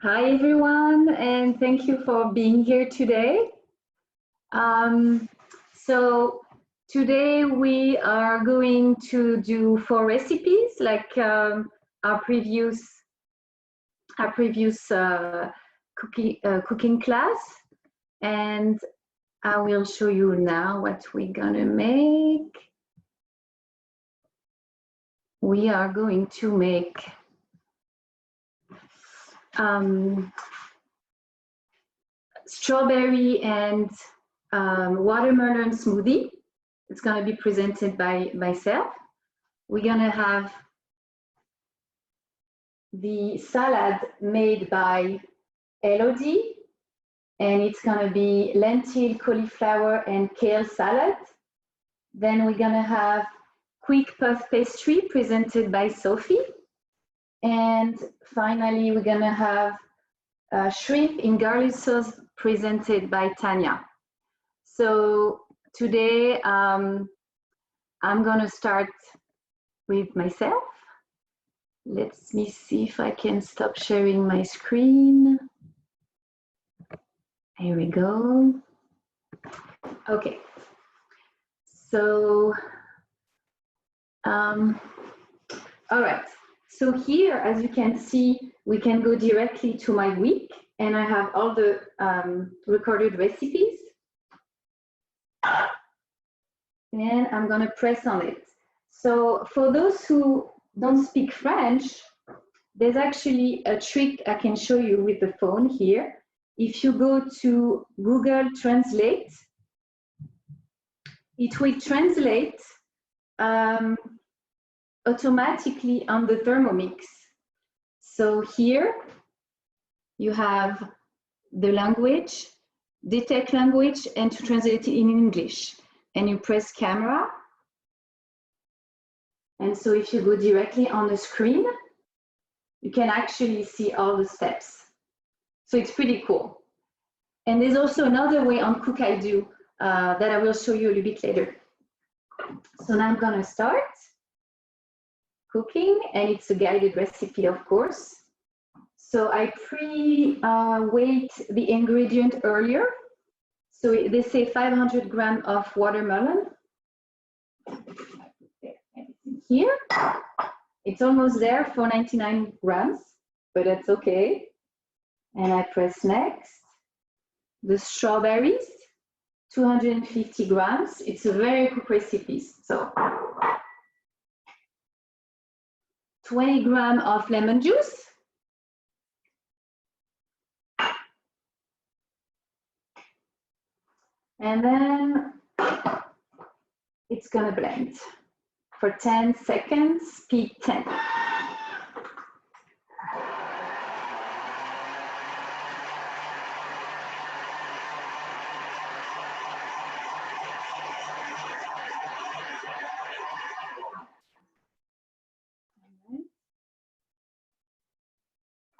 Hi everyone, and thank you for being here today. So today we are going to do 4 recipes like our previous cooking class, and I will show you now what we're gonna make. We are going to make strawberry and watermelon smoothie. It's going to be presented by myself. We're going to have the salad made by Elodie, and it's going to be lentil, cauliflower, and kale salad. Then we're going to have quick puff pastry presented by Sophie. And finally, we're going to have shrimp in garlic sauce presented by Tania. So today, I'm going to start with myself. Let me see if I can stop sharing my screen. Here we go. Okay. So, all right. So here, as you can see, we can go directly to my week, and I have all the recorded recipes. And I'm going to press on it. So for those who don't speak French, there's actually a trick I can show you with the phone here. If you go to Google Translate, it will translate automatically on the thermomix. So here you have the language, detect language, and to translate it in English. And you press camera. And so if you go directly on the screen, you can actually see all the steps. So it's pretty cool. And there's also another way on Cook I Do that I will show you a little bit later. So now I'm gonna start cooking, and it's a guided recipe, of course. So I pre-weighed the ingredient earlier. So they say 500 grams of watermelon. Here, it's almost there for 99 grams, but that's okay. And I press next. The strawberries, 250 grams. It's a very quick recipe. So 20 grams of lemon juice. And then it's gonna blend for 10 seconds, speed 10.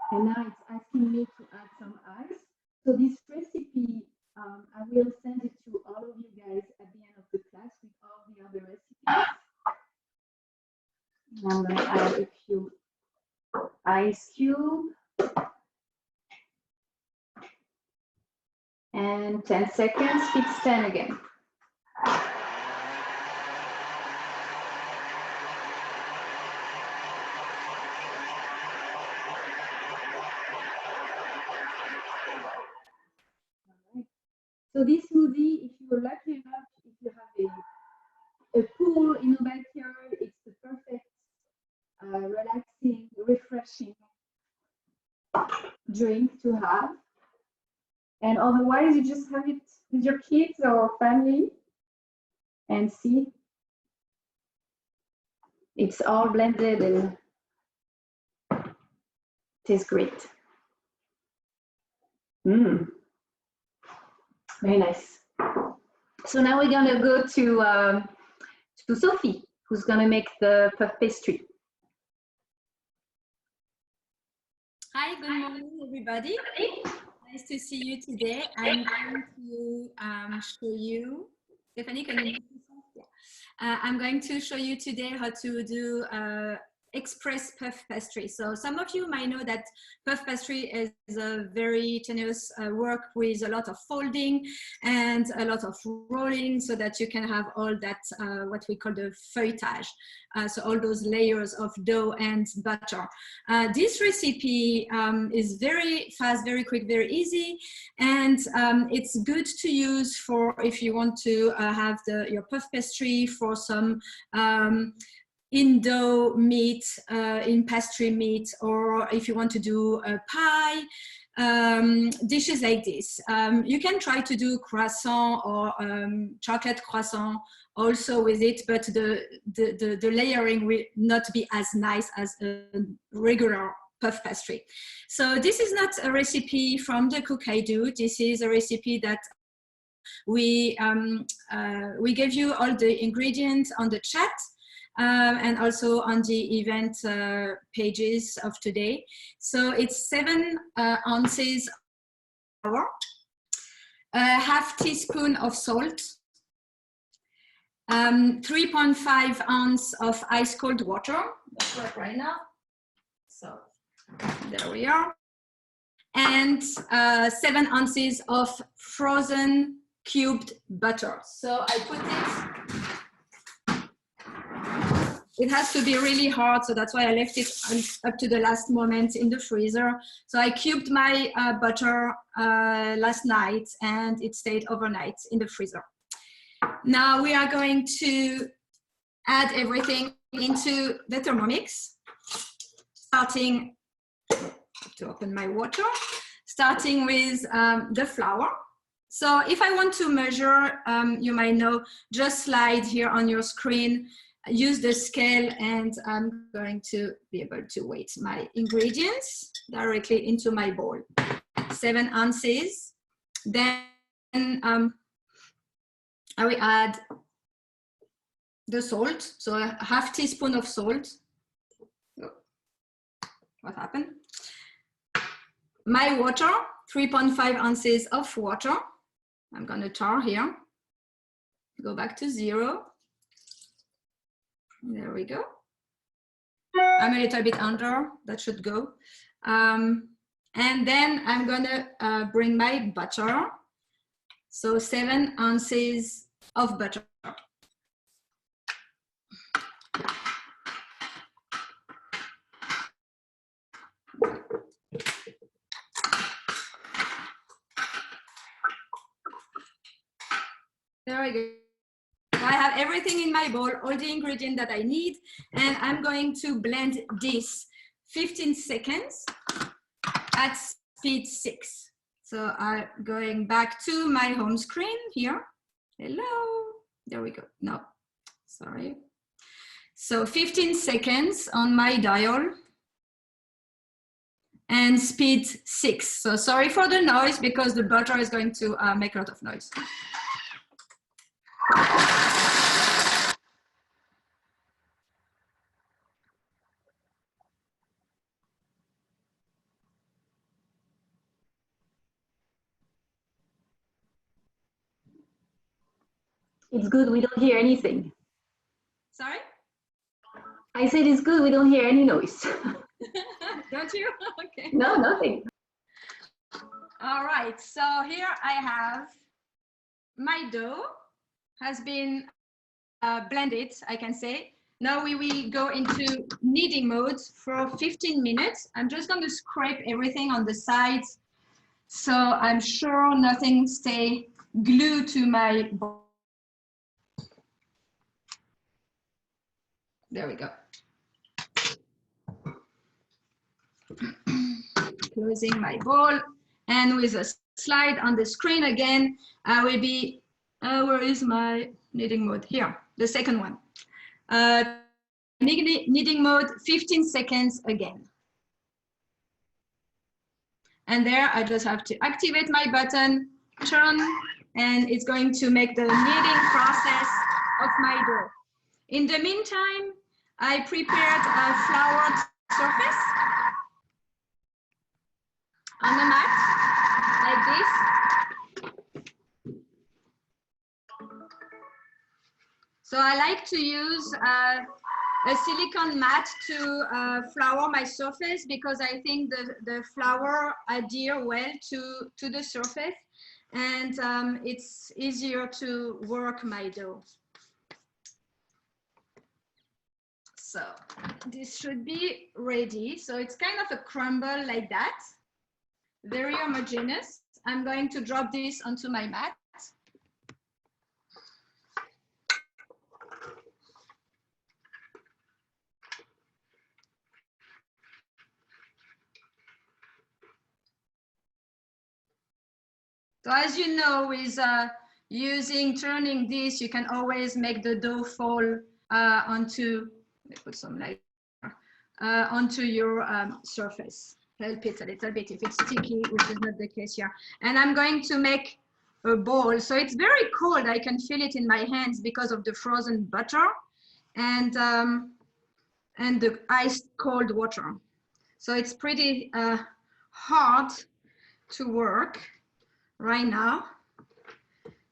And now it's asking me to add some ice. So this recipe, I will send it to all of you guys at the end of the class with all the other recipes. And I'm going to add a few ice cubes. And 10 seconds, it's 10 again. So this smoothie, if you're lucky enough, if you have a pool in your backyard, it's the perfect, relaxing, refreshing drink to have. And otherwise, you just have it with your kids or family and see. It's all blended and tastes great. Very nice. So now we're gonna go to Sophie, who's gonna make the puff pastry. Hi, good morning, everybody. Nice to see you today. I'm going to show you, Stephanie, can you I'm going to show you today how to do express puff pastry. So some of you might know that puff pastry is a very tenuous work with a lot of folding and a lot of rolling so that you can have all that, what we call the feuilletage. So all those layers of dough and butter. This recipe is very fast, very quick, very easy. And it's good to use for if you want to have your puff pastry for some in dough meat, in pastry meat, or if you want to do a pie, dishes like this. You can try to do croissant or chocolate croissant also with it, but the layering will not be as nice as a regular puff pastry. So this is not a recipe from the Cook I Do. This is a recipe that we gave you all the ingredients on the chat. And also on the event pages of today. So it's 7 ounces of flour, a half teaspoon of salt, 3.5 ounces of ice cold water. That's work right now. So there we are. And 7 ounces of frozen cubed butter. So I put it. It has to be really hard, so that's why I left it up to the last moment in the freezer. So I cubed my butter last night and it stayed overnight in the freezer. Now we are going to add everything into the Thermomix, starting, to open my water, starting with the flour. So if I want to measure, you might know, just slide here on your screen, use the scale, and I'm going to be able to weight my ingredients directly into my bowl. 7 ounces. Then I will add the salt, so a half teaspoon of salt. Oh, what happened? My water, 3.5 ounces of water. I'm going to tar here. Go back to 0. There we go. I'm a little bit under, that should go. And then I'm gonna bring my butter. So 7 ounces of butter. There we go. I have everything in my bowl, all the ingredients that I need, and I'm going to blend this 15 seconds at speed 6. So I'm going back to my home screen here. Hello, there we go. No, sorry. So 15 seconds on my dial and speed 6. So sorry for the noise because the butter is going to make a lot of noise. It's good, we don't hear anything. Sorry? I said it's good, we don't hear any noise. Don't you? Okay. No, nothing. All right, so here I have my dough has been blended, I can say. Now we will go into kneading mode for 15 minutes. I'm just going to scrape everything on the sides so I'm sure nothing stays glued to my bowl. There we go. Closing my bowl, and with a slide on the screen again, I will be, where is my kneading mode? Here, the second one. Kneading mode, 15 seconds again. And there, I just have to activate my button, turn, and it's going to make the kneading process of my dough. In the meantime, I prepared a floured surface on the mat, like this. So I like to use a silicone mat to flour my surface because I think the flour adhere well to the surface, and it's easier to work my dough. So this should be ready. So it's kind of a crumble like that, very homogeneous. I'm going to drop this onto my mat. So as you know, with turning this, you can always make the dough fall onto, let me put some light, onto your surface. Help it a little bit if it's sticky, which is not the case here. And I'm going to make a ball. So it's very cold. I can feel it in my hands because of the frozen butter and the ice cold water. So it's pretty hard to work right now.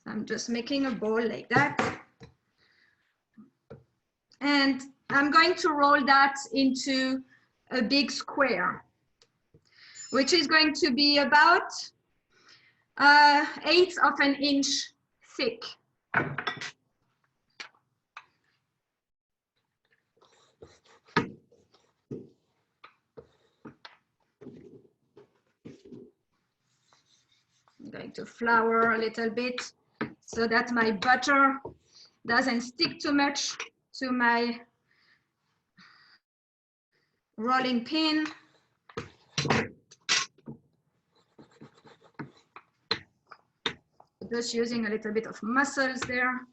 I'm just making a ball like that. And I'm going to roll that into a big square, which is going to be about 1/8 of an inch thick. I'm going to flour a little bit so that my butter doesn't stick too much to my rolling pin. Just using a little bit of muscles there.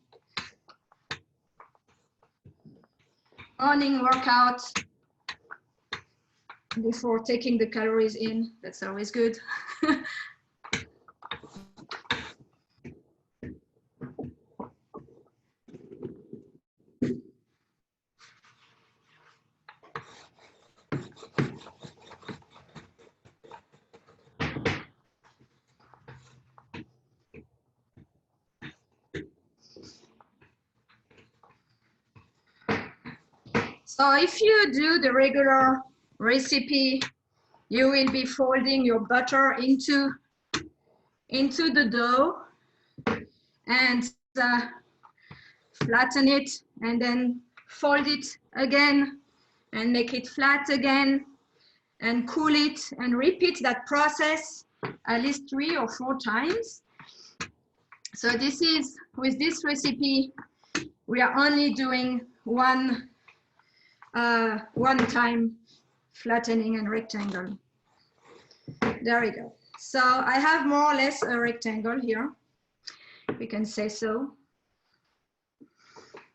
Morning workout before taking the calories in, that's always good. So if you do the regular recipe, you will be folding your butter into the dough and flatten it, and then fold it again and make it flat again and cool it, and repeat that process at least 3 or 4 times. So this is, with this recipe, we are only doing one time flattening and rectangle. There we go. So I have more or less a rectangle here, we can say so.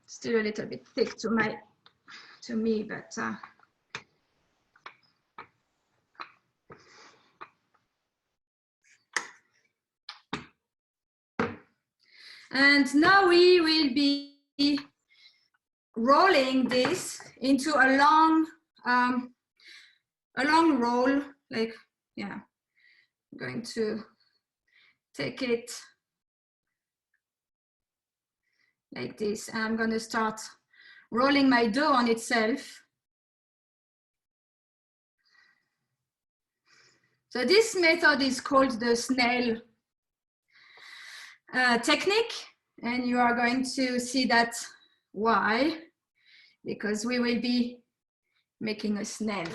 Still a little bit thick to me, but and now we will be rolling this into a long roll, like, yeah. I'm going to take it like this, and I'm going to start rolling my dough on itself. So this method is called the snail technique, and you are going to see that why, because we will be making a snail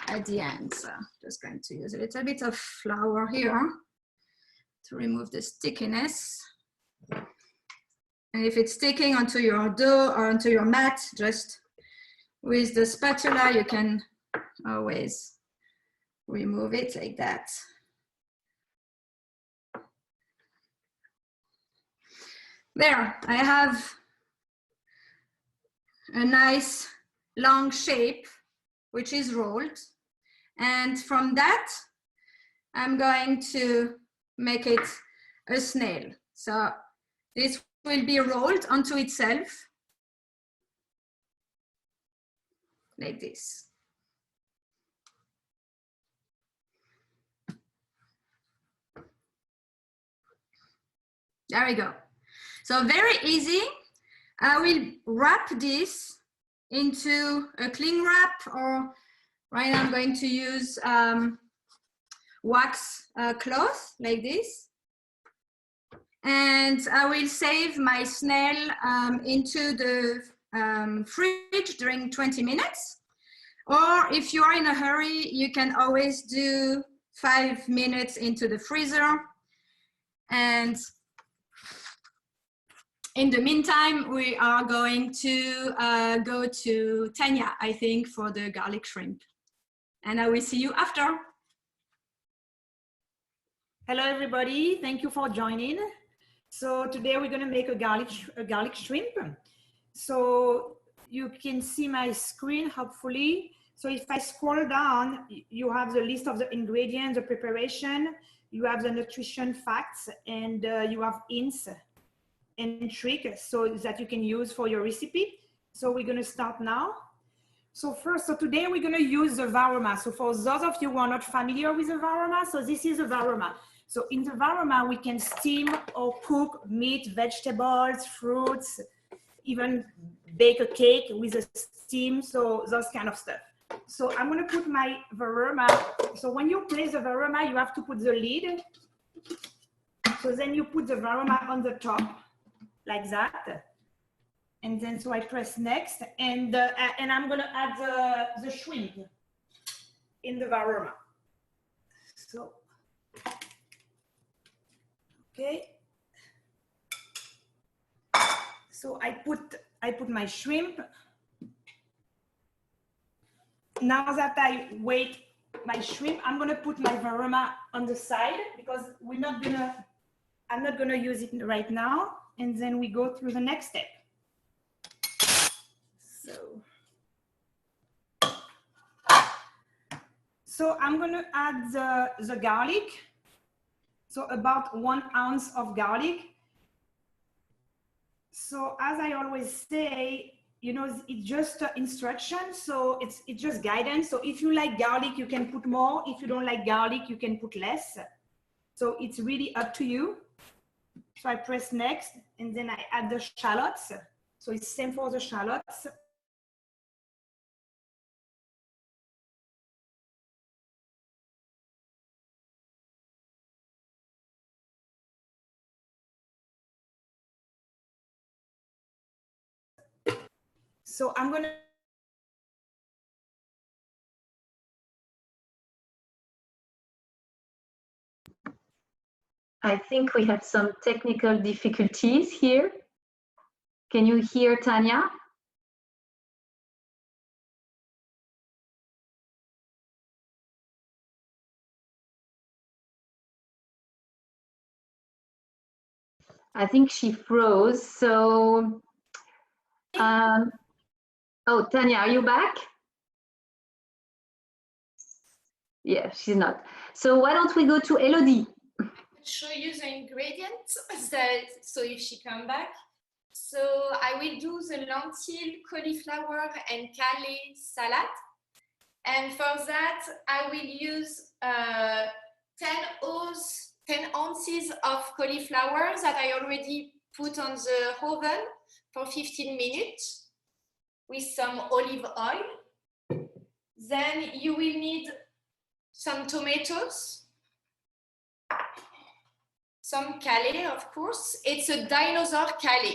at the end. So just going to use a little bit of flour here to remove the stickiness. And if it's sticking onto your dough or onto your mat, just with the spatula, you can always remove it like that. There, I have a nice long shape, which is rolled. And from that, I'm going to make it a snail. So this will be rolled onto itself like this. There we go. So very easy. I will wrap this into a cling wrap, or right now I'm going to use wax cloth like this. And I will save my snail into the fridge during 20 minutes. Or if you are in a hurry, you can always do 5 minutes into the freezer. And in the meantime, we are going to go to Tania, I think, for the garlic shrimp. And I will see you after. Hello, everybody. Thank you for joining. So today we're going to make a garlic shrimp. So you can see my screen, hopefully. So if I scroll down, you have the list of the ingredients, the preparation, you have the nutrition facts, and you have hints and tricks so that you can use for your recipe. So we're going to start now. So today we're going to use the varoma. So for those of you who are not familiar with the varoma, so this is a varoma. So in the varoma, we can steam or cook meat, vegetables, fruits, even bake a cake with a steam, so those kind of stuff. So I'm going to put my varoma. So when you place the varoma, you have to put the lid. So then you put the varoma on the top like that. And then so I press next, and I'm going to add the shrimp in the varoma. So, okay. So I put my shrimp. Now that I weigh my shrimp, I'm gonna put my varoma on the side because I'm not gonna use it right now. And then we go through the next step. So I'm gonna add the garlic. So about 1 ounce of garlic. So as I always say, you know, it's just instructions, so it's just guidance. So if you like garlic, you can put more. If you don't like garlic, you can put less. So it's really up to you. So I press next, and then I add the shallots. So it's same for the shallots. So I'm gonna I think we have some technical difficulties here. Can you hear Tania? I think she froze. So, oh, Tania, are you back? Yeah, she's not. So why don't we go to Elodie? Show you the ingredients so if she come back. So I will do the lentil, cauliflower and kale salad, and for that I will use 10 ounces of cauliflower that I already put on the oven for 15 minutes with some olive oil. Then you will need some tomatoes, some kale, of course. It's a dinosaur kale.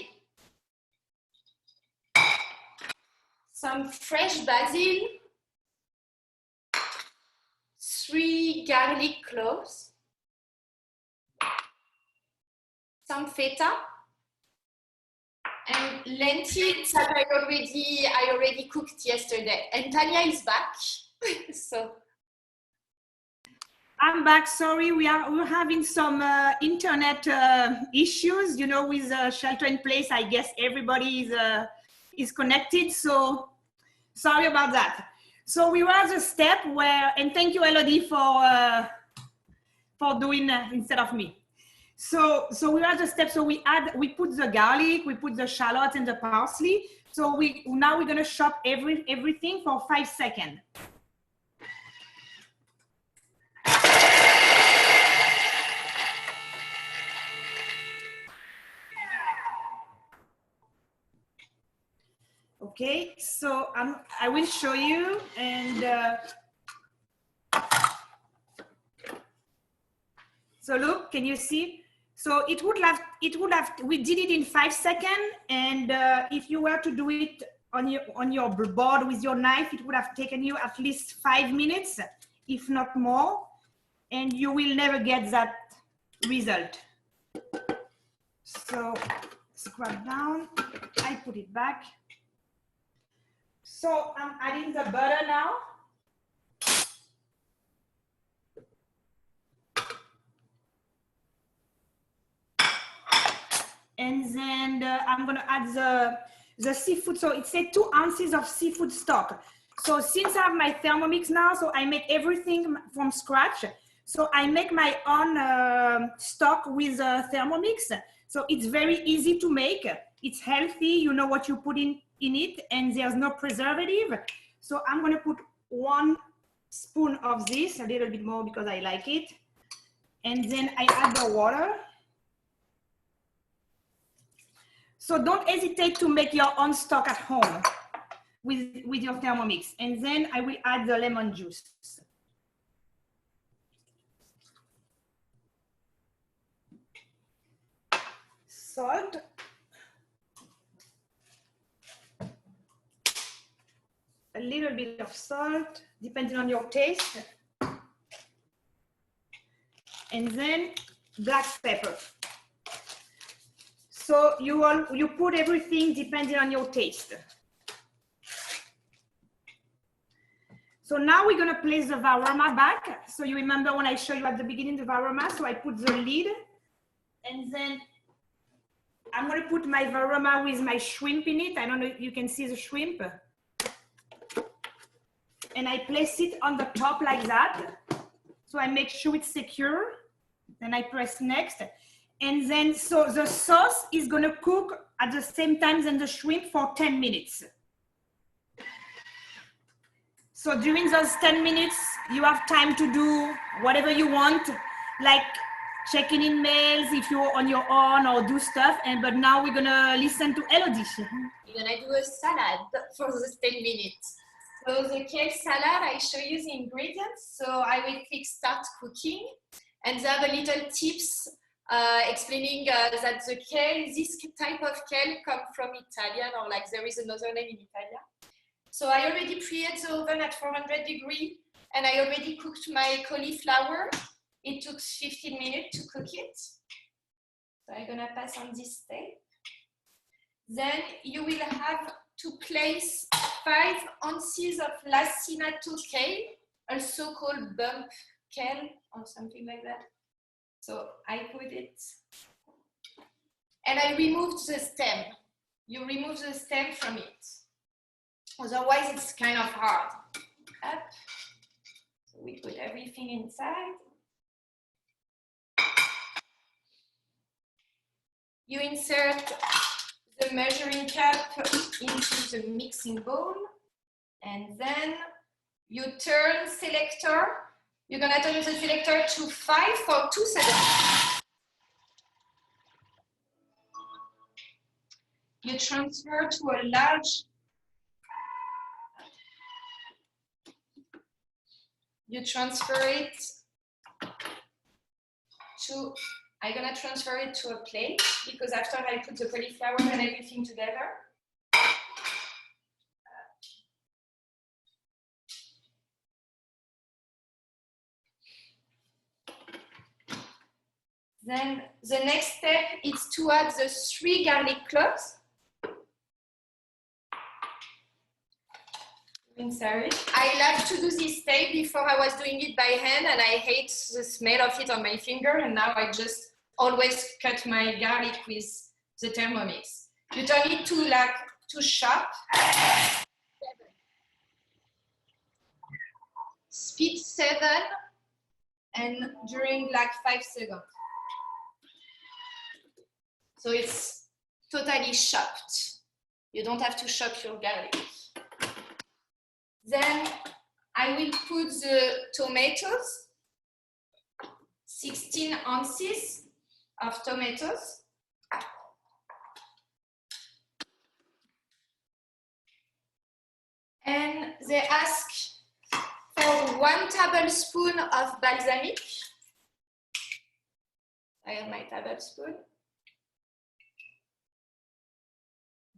Some fresh basil, 3 garlic cloves, some feta, and lentils that I already cooked yesterday. And Tania is back. So I'm back. Sorry, we're having some internet issues. You know, with shelter in place, I guess everybody is connected. So sorry about that. So we were at the step where, and thank you, Elodie, for doing instead of me. So we were at the step. So we put the garlic, we put the shallots and the parsley. So now we're gonna chop everything for 5 seconds. Okay, so I will show you, and so look, can you see? So it would have, we did it in 5 seconds, and if you were to do it on your board with your knife, it would have taken you at least 5 minutes, if not more, and you will never get that result. So scrub down, I put it back. So I'm adding the butter now. And then I'm gonna add the seafood. So it said 2 ounces of seafood stock. So since I have my Thermomix now, so I make everything from scratch. So I make my own stock with Thermomix. So it's very easy to make. It's healthy, you know what you put in it, and there's no preservative. So I'm gonna put 1 spoon of this, a little bit more because I like it. And then I add the water. So don't hesitate to make your own stock at home with your Thermomix. And then I will add the lemon juice. Salt. A little bit of salt, depending on your taste. And then black pepper. So you put everything depending on your taste. So now we're gonna place the varoma back. So you remember when I showed you at the beginning the varoma, so I put the lid, and then I'm gonna put my varoma with my shrimp in it. I don't know if you can see the shrimp. And I place it on the top like that. So I make sure it's secure. Then I press next. And then, so the sauce is gonna cook at the same time as the shrimp for 10 minutes. So during those 10 minutes, you have time to do whatever you want, like checking in mails if you're on your own or do stuff. But now we're gonna listen to Elodie. We're gonna do a salad for those 10 minutes. So the kale salad, I show you the ingredients. So I will click start cooking, and they have a little tips explaining that the kale, this type of kale comes from Italian, or like there is another name in Italia. So I already preheat the oven at 400 degrees, and I already cooked my cauliflower. It took 15 minutes to cook it. So I'm gonna pass on this step. Then you will have to place 5 ounces of lacinato kale, also called bump kale or something like that. So I put it, and I removed the stem. You remove the stem from it. Otherwise, it's kind of hard. Up. So we put everything inside. You insert the measuring cup into the mixing bowl, and then you turn selector. You're gonna turn the selector to 5 for 2 seconds. You transfer to a large. You transfer it to. I'm gonna transfer it to a plate because after I put the cauliflower and everything together. Then the next step is to add the 3 garlic cloves. Insert. I love to do this step. Before I was doing it by hand, and I hate the smell of it on my finger, and now I just always cut my garlic with the Thermomix. You turn it to sharp. Speed 7, and during like 5 seconds. So it's totally chopped. You don't have to chop your garlic. Then I will put the tomatoes, 16 ounces of tomatoes. And they ask for 1 tablespoon of balsamic. I have my tablespoon.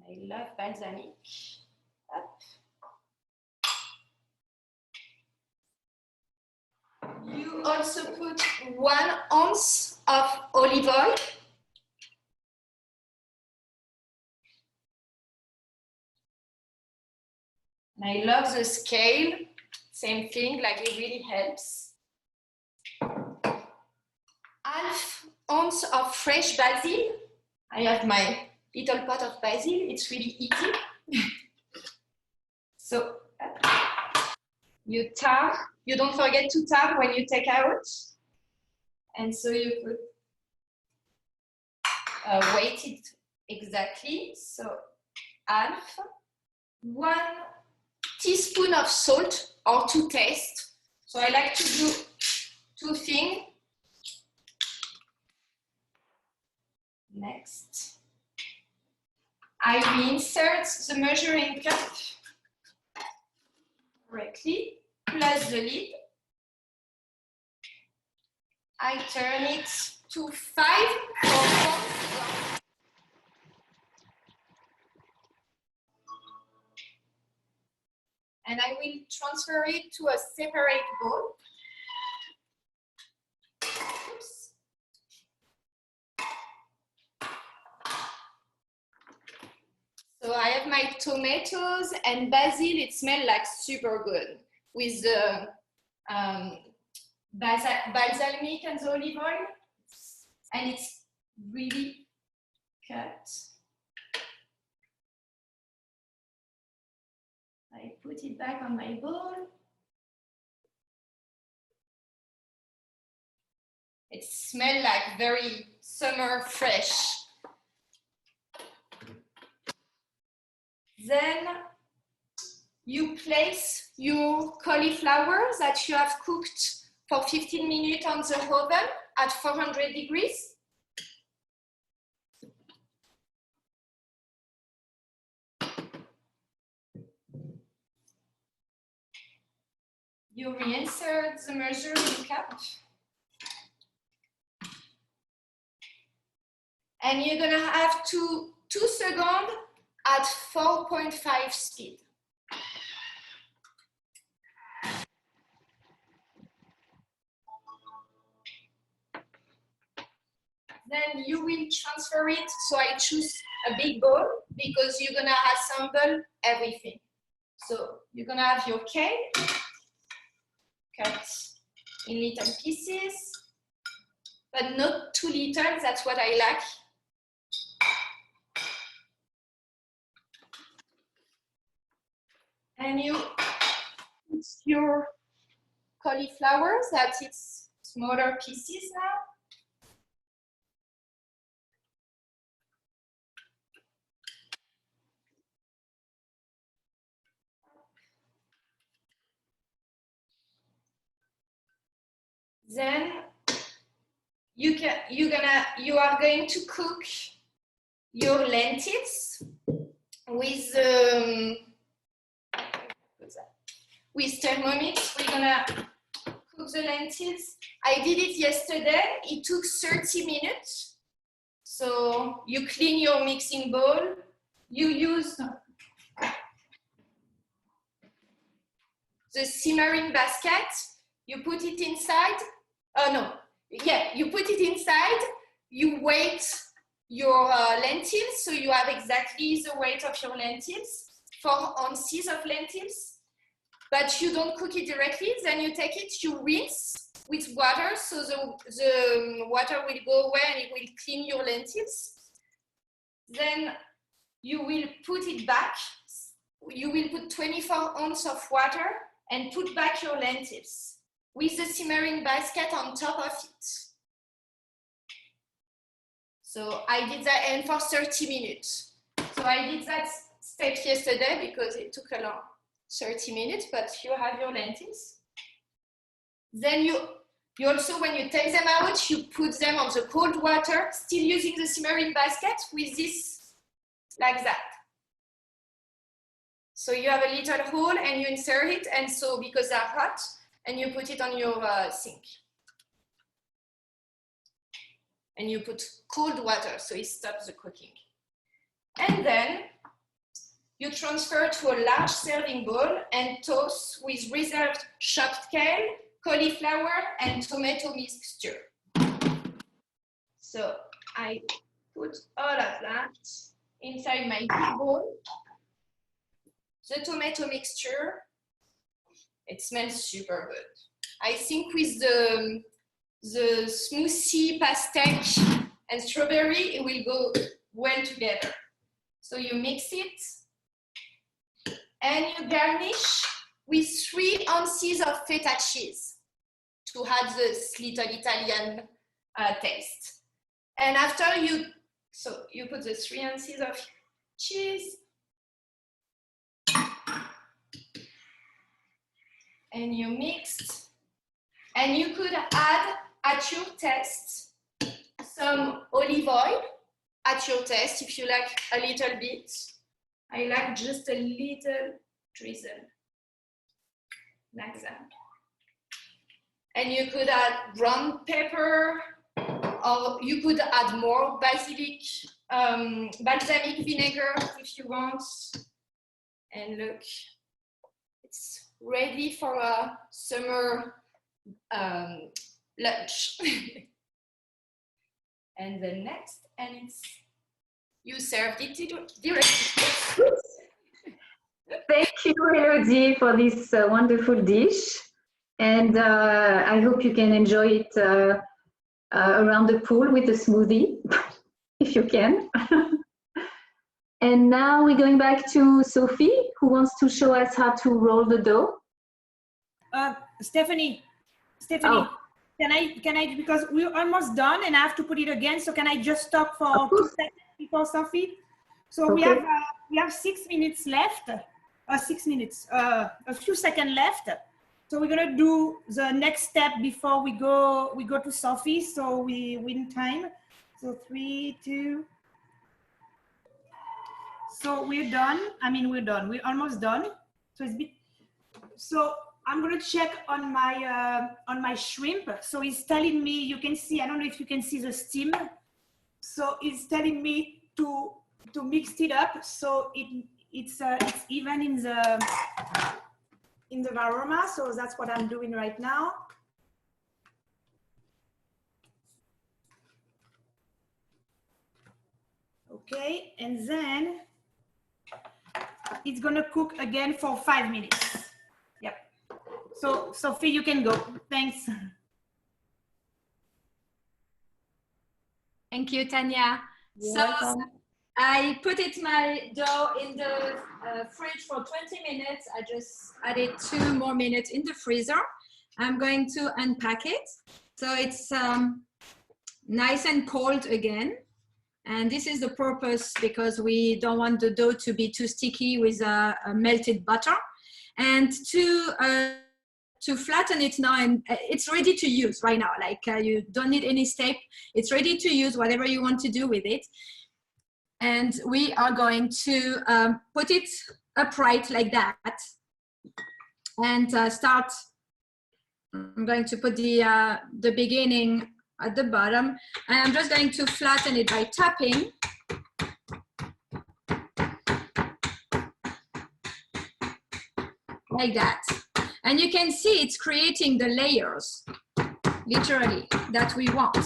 I love balsamic. Up. You also put 1 ounce of olive oil. And I love the scale. Same thing, like it really helps. Half ounce of fresh basil. I have my little pot of basil. It's really easy. So you tar. You don't forget to tar when you take out. And so you put weight it exactly. So half. 1 teaspoon of salt or to taste. So I like to do 2 things. Next, I reinsert the measuring cup correctly, plus the lid. I turn it to 5 or 4. And I will transfer it to a separate bowl. Oops. So I have my tomatoes and basil. It smells like super good with the balsamic and the olive oil. And it's really cut. I put it back on my bowl. It smells like very summer fresh. Then you place your cauliflower that you have cooked for 15 minutes on the oven at 400 degrees. You reinsert the measuring cup. And you're gonna have 2 seconds at 4.5 speed. Then you will transfer it. So I choose a big bowl because you're gonna assemble everything. So you're gonna have your kale cut in little pieces, but not too little. That's what I like. And you put your cauliflower that it's smaller pieces now. Then you are going to cook your lentils with thermomix. We're gonna cook the lentils. I did it yesterday. It took 30 minutes. So you clean your mixing bowl. You use the simmering basket. You put it inside. Oh no, yeah, you put it inside. You weight your lentils, so you have exactly the weight of your lentils, 4 ounces of lentils. But you don't cook it directly. Then you take it, you rinse with water, so the water will go away and it will clean your lentils. Then you will put it back. You will put 24 ounces of water and put back your lentils with the simmering basket on top of it. So I did that, and for 30 minutes. So I did that step yesterday because it took a long 30 minutes, but you have your lentils. Then you also, when you take them out, you put them on the cold water, still using the simmering basket with this, like that. So you have a little hole and you insert it, and so because they're hot, and you put it on your sink. And you put cold water, so it stops the cooking. And then you transfer to a large serving bowl and toast with reserved chopped kale, cauliflower, and tomato mixture. So I put all of that inside my big bowl. The tomato mixture, it smells super good. I think with the smoothie, pastry, and strawberry, it will go well together. So you mix it, and you garnish with 3 ounces of feta cheese to add this little Italian taste. And after you put the 3 ounces of cheese, and you mixed, and you could add at your taste some olive oil at your taste if you like a little bit. I like just a little drizzle like that. And you could add brown pepper, or you could add more balsamic vinegar if you want. And look, it's ready for a summer lunch. And the next, and it's, you served it directly. Thank you, Elodie, for this wonderful dish. And I hope you can enjoy it around the pool with the smoothie, if you can. And now we're going back to Sophie, who wants to show us how to roll the dough. Stephanie, Oh. can I, because we're almost done and I have to put it again, so can I just stop for 2 seconds before Sophie? So Okay. we have 6 minutes left, 6 minutes, a few seconds left. So we're gonna do the next step before we go to Sophie, so we win time. So 3, 2. So we're done. I mean, we're done. We're almost done. So so I'm gonna check on my shrimp. So it's telling me, you can see, I don't know if you can see the steam. So it's telling me to mix it up so it's even in the aroma. So that's what I'm doing right now. Okay, and then it's gonna cook again for 5 minutes. Yep. So Sophie, you can go. Thanks. Thank you, Tania. You're So welcome. I put my dough in the fridge for 20 minutes. I just added 2 more minutes in the freezer. I'm going to unpack it. So it's nice and cold again. And this is the purpose, because we don't want the dough to be too sticky with a melted butter. And to flatten it now, and it's ready to use right now. Like you don't need any step. It's ready to use, whatever you want to do with it. And we are going to put it upright like that. And start, I'm going to put the beginning at the bottom, and I'm just going to flatten it by tapping. Like that. And you can see it's creating the layers, literally, that we want.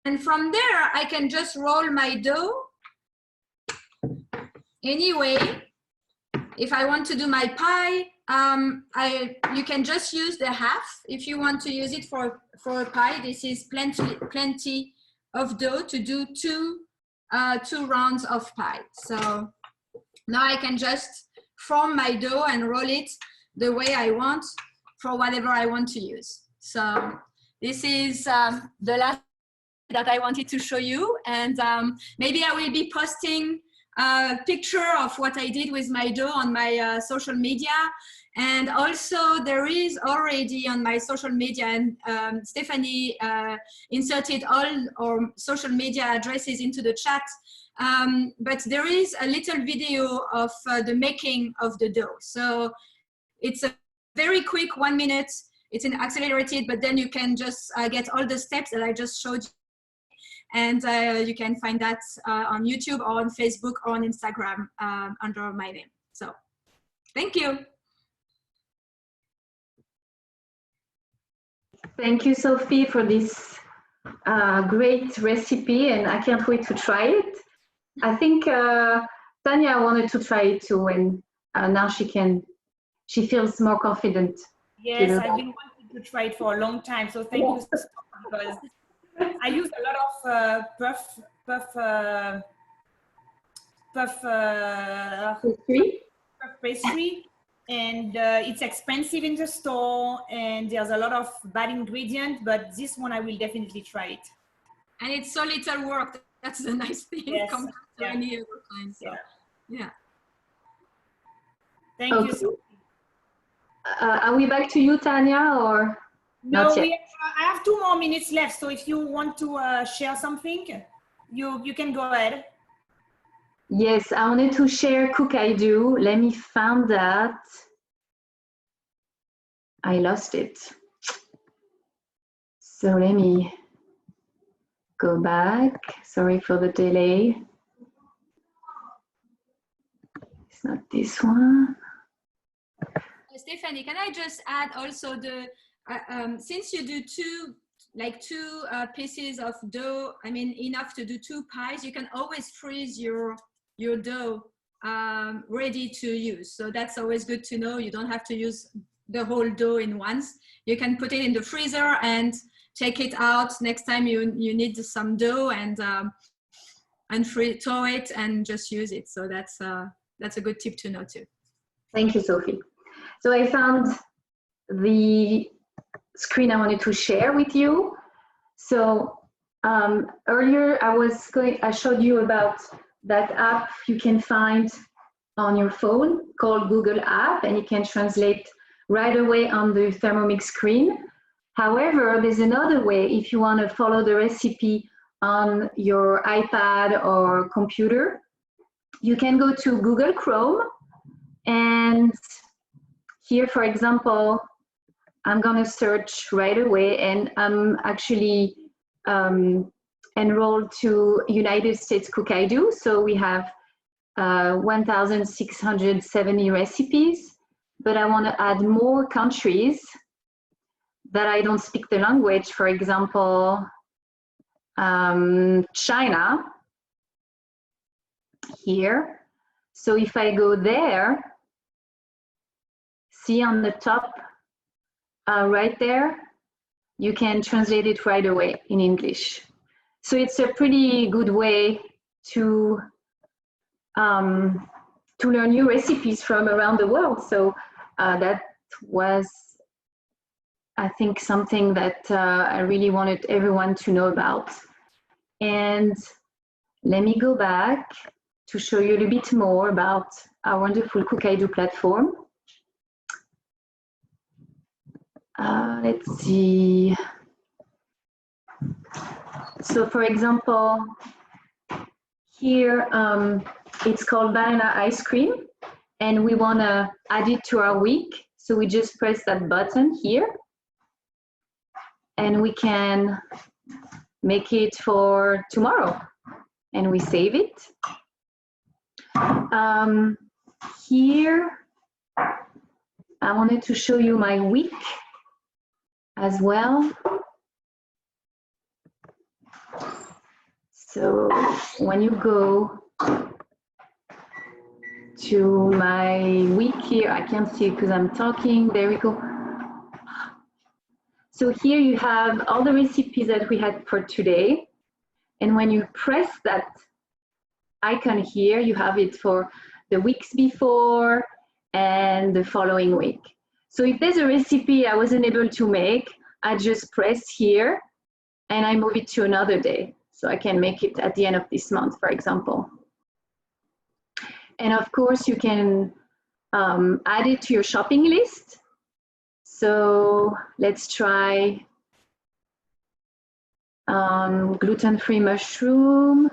And from there, I can just roll my dough anyway. If I want to do my pie, you can just use the half. If you want to use it for a pie, this is plenty of dough to do two rounds of pie. So now I can just form my dough and roll it the way I want for whatever I want to use. So this is the last that I wanted to show you, and maybe I will be posting a picture of what I did with my dough on my social media. And also there is already on my social media, and Stephanie inserted all our social media addresses into the chat. But there is a little video of the making of the dough. So it's a very quick 1 minute. It's accelerated, but then you can just get all the steps that I just showed you. And you can find that on YouTube or on Facebook or on Instagram under my name. So thank you. Thank you, Sophie, for this great recipe, and I can't wait to try it. I think Tania wanted to try it too, and now she feels more confident. Yes, I've been wanting to try it for a long time, so thank you so much, because I use a lot of puff pastry, and it's expensive in the store, and there's a lot of bad ingredients, but this one I will definitely try it. And it's so little work. That's the nice thing, yes. compared to any other kind. So, yeah. Thank you. So are we back to you, Tania, or no? I have 2 more minutes left, so if you want to share something, you can go ahead. Yes, I wanted to share Cook I Do. Let me find that. I lost it. So let me go back. Sorry for the delay. It's not this one. Stephanie, can I just add also the, since you do two pieces of dough, I mean, enough to do 2 pies, you can always freeze your dough ready to use. So that's always good to know. You don't have to use the whole dough in once. You can put it in the freezer and take it out next time you need some dough, and thaw it and just use it. So that's a good tip to know too. Thank you, Sophie. So I found the screen I wanted to share with you. So earlier I showed you about that app you can find on your phone called Google App, and you can translate right away on the thermomix screen. However, there's another way if you want to follow the recipe on your iPad or computer. You can go to Google Chrome, and here, for example, I'm going to search right away, and I'm actually enrolled to United States Cook I Do. So we have 1,670 recipes, but I want to add more countries that I don't speak the language. For example, China here. So if I go there, see on the top right there, you can translate it right away in English. So it's a pretty good way to learn new recipes from around the world. So that was, I think, something that I really wanted everyone to know about. And let me go back to show you a little bit more about our wonderful Cook I Do platform. Let's see. So for example, here it's called banana ice cream, and we want to add it to our week. So we just press that button here, and we can make it for tomorrow, and we save it. Here, I wanted to show you my week as well. So when you go to my week here, I can't see it because I'm talking. There we go. So here you have all the recipes that we had for today. And when you press that icon here, you have it for the weeks before and the following week. So if there's a recipe I wasn't able to make, I just press here and I move it to another day. So I can make it at the end of this month, for example. And of course, you can add it to your shopping list. So let's try gluten-free mushroom.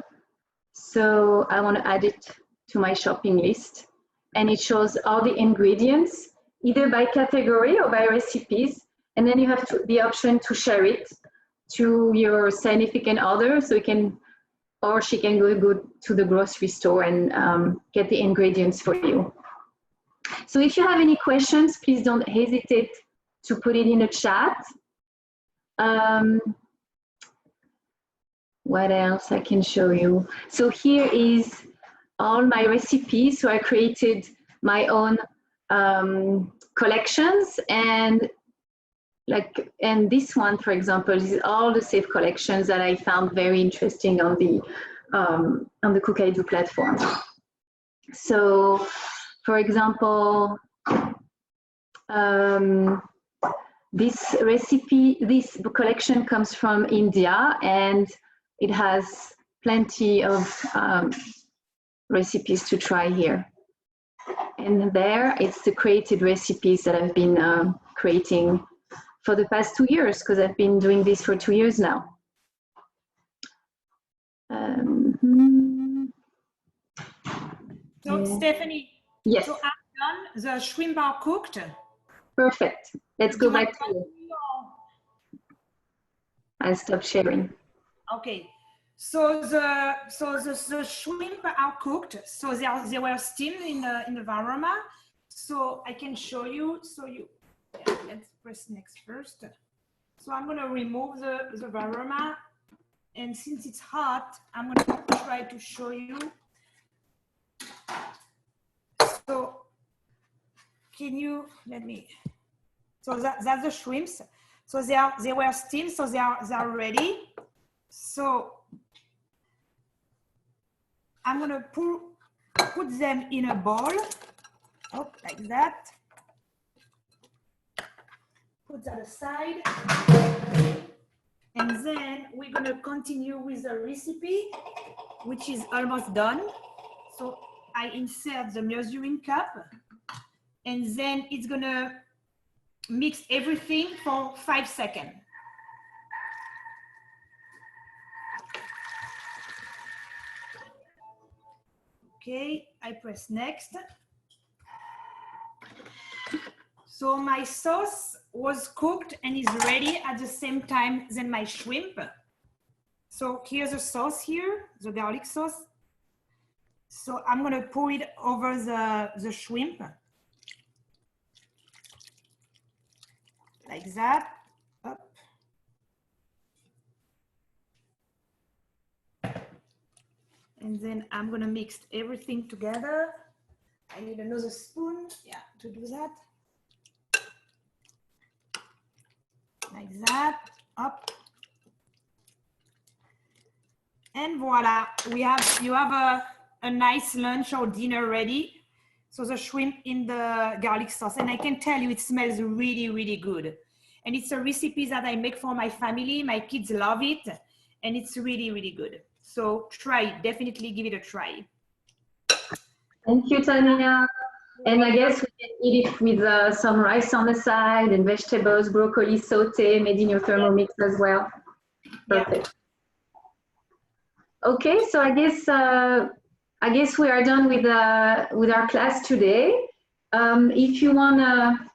So I want to add it to my shopping list. And it shows all the ingredients, either by category or by recipes. And then you have the option to share it to your significant other, so you can, or she can go to the grocery store and get the ingredients for you. So if you have any questions, please don't hesitate to put it in the chat. What else I can show you? So here is all my recipes. So I created my own collections, and this one, for example, is all the safe collections that I found very interesting on the Cookidoo platform. So, for example, this collection comes from India, and it has plenty of recipes to try here. And there, it's the created recipes that I've been creating for the past 2 years, because I've been doing this for 2 years now. So Stephanie, yes. So I'm done. The shrimp are cooked. Perfect. Let's go back to you. I'll stop sharing. Okay. So the shrimp are cooked. So they were steamed in the varoma. So I can show you. So let's press next first. So I'm going to remove the varoma, and since it's hot, I'm going to try to show you. So can you let me? So that's the shrimps. So they were steamed, so they are ready. So I'm going to put them in a bowl. Oh, like that. Put that aside. And then we're going to continue with the recipe, which is almost done. So I insert the measuring cup, and then it's going to mix everything for 5 seconds. Okay, I press next. So my sauce was cooked and is ready at the same time than my shrimp. So here's the sauce here, the garlic sauce. So I'm going to pour it over the shrimp. Like that. Up. And then I'm going to mix everything together. I need another spoon, to do that. Like that, up. And voila, you have a nice lunch or dinner ready. So the shrimp in the garlic sauce, and I can tell you it smells really, really good. And it's a recipe that I make for my family. My kids love it, and it's really, really good. So try it, definitely give it a try. Thank you, Tania. And I guess we can eat it with some rice on the side and vegetables, broccoli sauté made in your thermomix as well. Perfect. Yeah. Okay, so I guess we are done with our class today. If you wanna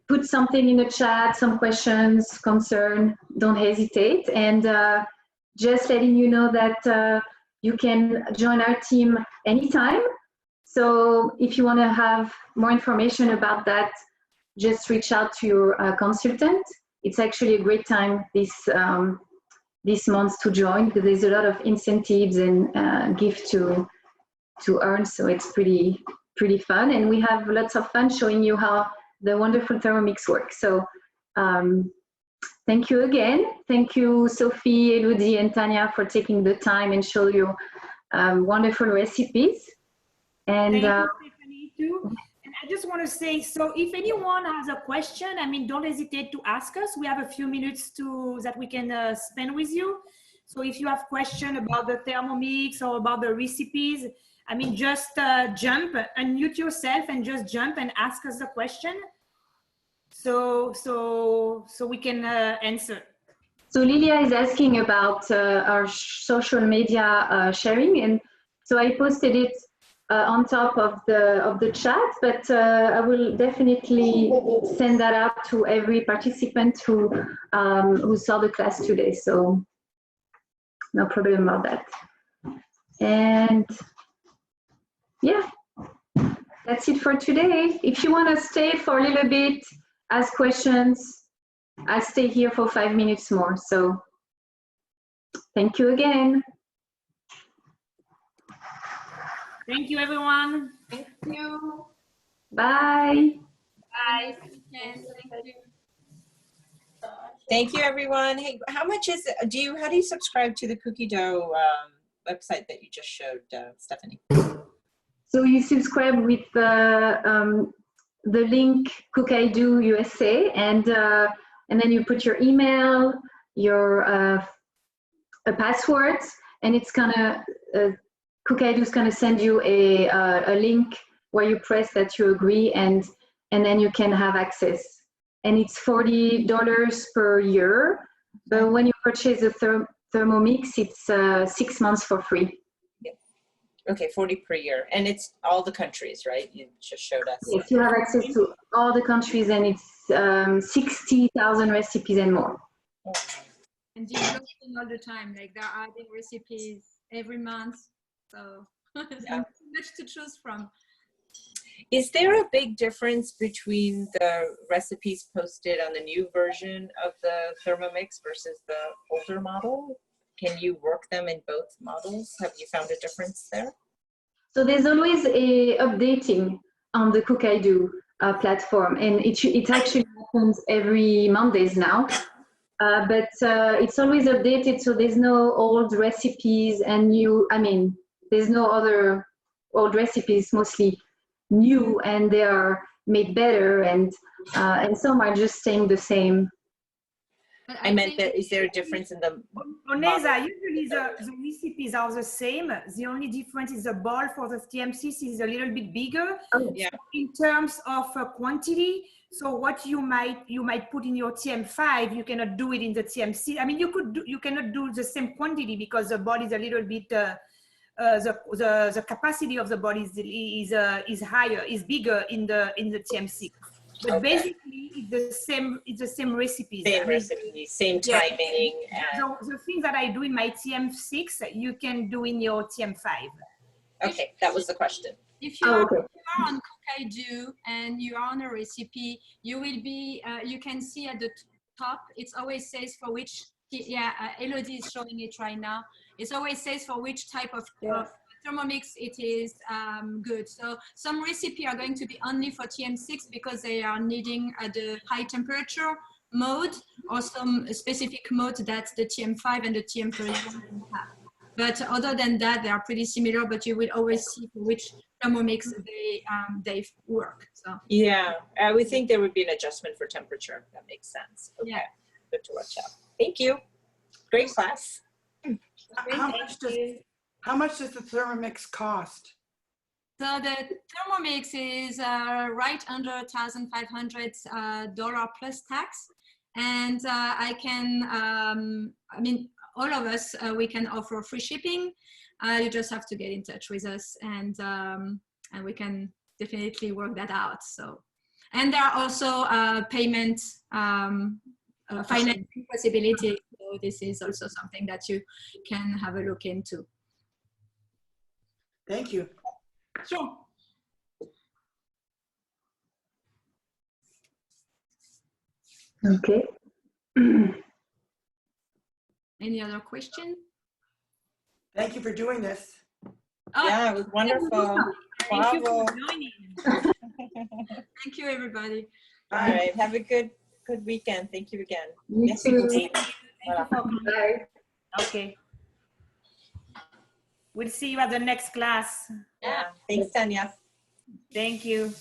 put something in the chat, some questions, concern, don't hesitate. And just letting you know that you can join our team anytime. So if you want to have more information about that, just reach out to your consultant. It's actually a great time this month to join, because there's a lot of incentives and gifts to earn. So it's pretty fun, and we have lots of fun showing you how the wonderful Thermomix works. So thank you again. Thank you, Sophie, Elodie, and Tania for taking the time and show you wonderful recipes. And thank you, Stephanie, too. And I just want to say, so if anyone has a question, I mean, don't hesitate to ask us. We have a few minutes that we can spend with you. So if you have questions about the Thermomix or about the recipes, I mean, just jump, unmute yourself and just jump and ask us the question. So we can answer. So Lilia is asking about our social media sharing, and so I posted it on top of the chat, but I will definitely send that out to every participant who saw the class today. So no problem about that. And yeah, that's it for today. If you want to stay for a little bit, ask questions, I'll stay here for 5 minutes more. So thank you again. Thank you, everyone. Thank you. Bye. Bye. Thank you. Thank you, everyone. Hey, how much is it? How do you subscribe to the cookie dough website that you just showed, Stephanie? So you subscribe with the link Cookie Dough USA, and then you put your email, your a password, and it's gonna Cookie Dough is gonna send you a link where you press that you agree, and then you can have access. And it's $40 per year, but when you purchase a thermomix, it's 6 months for free. Okay, 40 per year, and it's all the countries, right? You just showed us. Yes, you have access to all the countries, and it's 60,000 recipes and more. And developing all the time, like they're adding recipes every month, so there's so much to choose from. Is there a big difference between the recipes posted on the new version of the Thermomix versus the older model? Can you work them in both models? Have you found a difference there? So there's always a updating on the Cookie Dough platform, and it actually happens every Mondays now. But it's always updated, so there's no old recipes and new. I mean, there's no other old recipes, mostly new, and they are made better, and some are just staying the same. I meant that, is there a difference in the Oneza, usually the recipes are the same. The only difference is the bowl for the TM6 is a little bit bigger. Oh. Yeah. In terms of quantity, so what you might put in your TM5, you cannot do it in the TM6. I mean, you cannot do the same quantity because the bowl is a little bit the capacity of the bowl is higher, is bigger in the TM6. But basically, it's the same recipes. Same recipe, same timing. Yeah. The things that I do in my TM6, you can do in your TM5. Okay, that was the question. If you are on Cookie Dough and you are on a recipe, you will be. You can see at the top. It always says for which. Elodie is showing it right now. It always says for which type of Thermomix it is good. So some recipe are going to be only for TM6 because they are needing the high temperature mode, or some specific mode that the TM5 and the TM31 have. But other than that, they are pretty similar, but you will always see for which Thermomix they work. So yeah, I would think there would be an adjustment for temperature. That makes sense. Okay, good to watch out. Thank you. Great class. How much does the Thermomix cost? So the Thermomix is right under $1,500 plus tax, and I can. I mean, all of us we can offer free shipping. You just have to get in touch with us, and we can definitely work that out. So, and there are also payment financing possibilities. So this is also something that you can have a look into. Thank you. Sure. Okay. Any other question? Thank you for doing this. Oh, Yeah, it was wonderful. Thank you Bravo. for joining. thank you, everybody. All right, have a good weekend. Thank you again. You too. Thank you for coming. Bye. Okay. We'll see you at the next class. Yeah, thanks, Tania. Thank you.